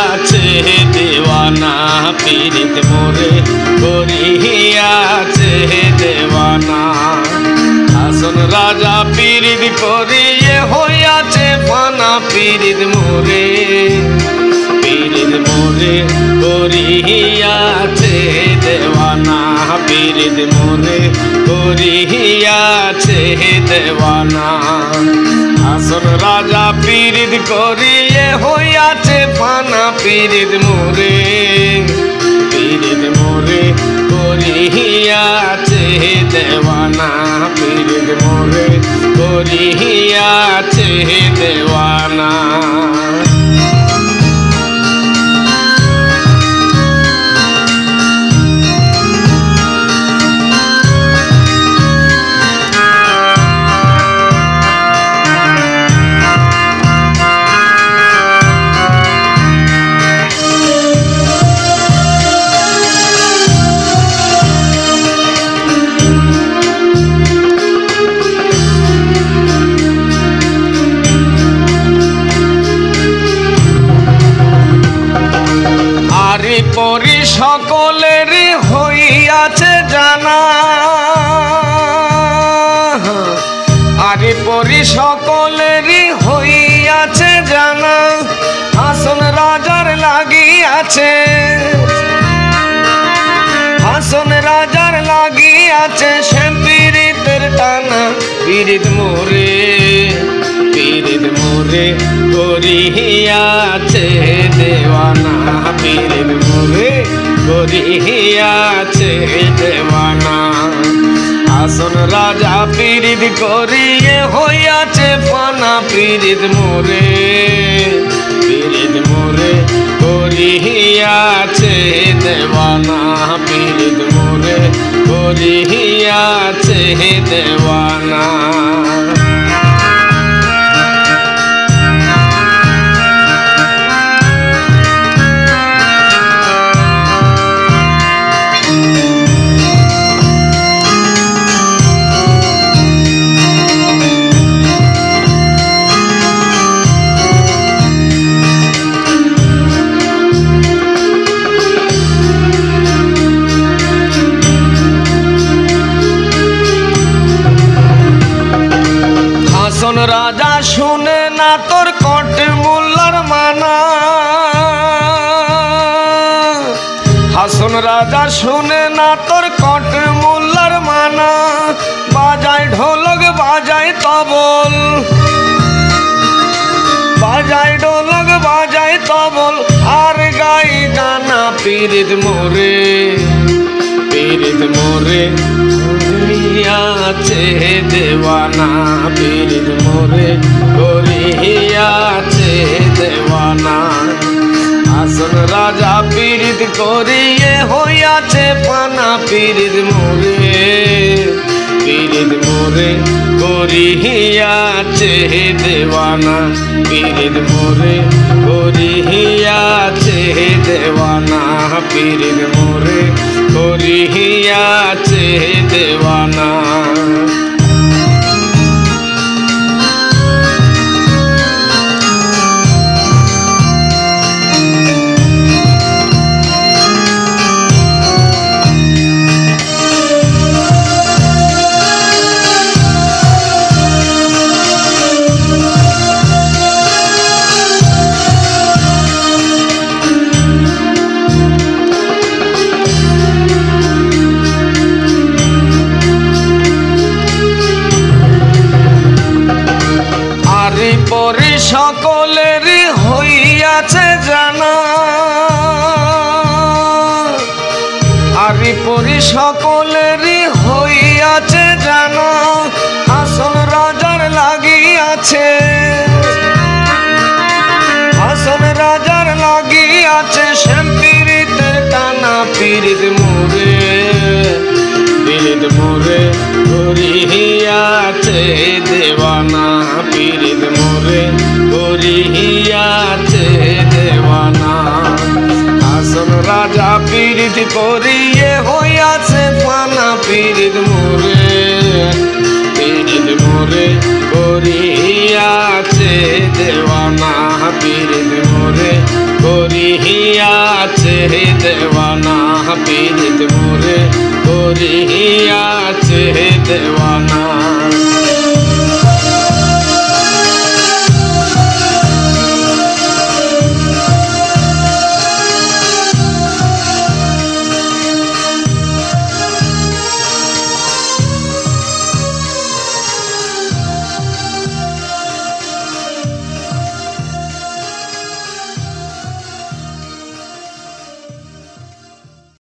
করিয়াছে দেওয়ানা পীড়িত মোরে করিয়াছে দেওয়ানা হাসন রাজা পীড়িত করিয়ে হইয়াছে ফানা পীড়িত মোরে করিয়াছে দেওয়ানা পীড়িত মোরে করিয়াছে দেওয়ানা হাসন রাজা পীড়িত করিয়ে হইয়াছে ফানা পীড়িত মোরে করিয়াছে দেওয়ানা পীড়িত মোরে করিয়াছে দেওয়ানা পরি সকলের হইয়াছে জানা আরে পরি সকলের হইয়াছে জানা হাসন রাজার লাগিয়াছে হাসন রাজার লাগিয়াছে সে পীড়িতের টানা পীড়িত মোরে করিয়াছে দেওয়ানা পীড়িত মোরে করিয়াছে দেওয়ানা হাসন রাজা পীড়িত করিয়ে হইয়াছে ফানা পীড়িত মোরে করিয়াছে দেওয়ানা পীড়িত মোরে করিয়াছে দেওয়ানা হাসন রাজা শুনে না তোর কট মোল্লার মানা হাসন রাজা শুনে না তোর কট মোল্লার মানা বাজায় ঢোলক বাজায় তবল বাজায় ঢোলক বাজায় তবল আর গাই গানা পীড়িত মোরে করিয়াছে দেওয়ানা পীড়িত মোরে করিয়াছে দেওয়ানা হাসন রাজা পীড়িত করিয়ে হইয়াছে ফানা পীড়িত মোরে করিয়াছে দেওয়ানা পীড়িত মোরে করিয়াছে দেওয়ানা পীড়িত মোরে করিয়াছে দেওয়ানা পরি সকলের হইয়াছে জানা আরি পরি সকলের হইয়াছে জানা হাসন রাজার লাগিয়াছে হাসন রাজার লাগিয়াছে সে পীড়িতের টানা পীড়িত মোরে করিয়াছে দেওয়ানা পীড়িত মোরে করিয়াছে দেওয়ানা হাসন রাজা পীড়িত করিয়ে হইয়াছে ফানা পীড়িত মোরে করিয়াছে দেওয়ানা পীড়িত মোরে করি দেওয়ানা পীড়িত মোরে করিয়াছে দেওয়ানা।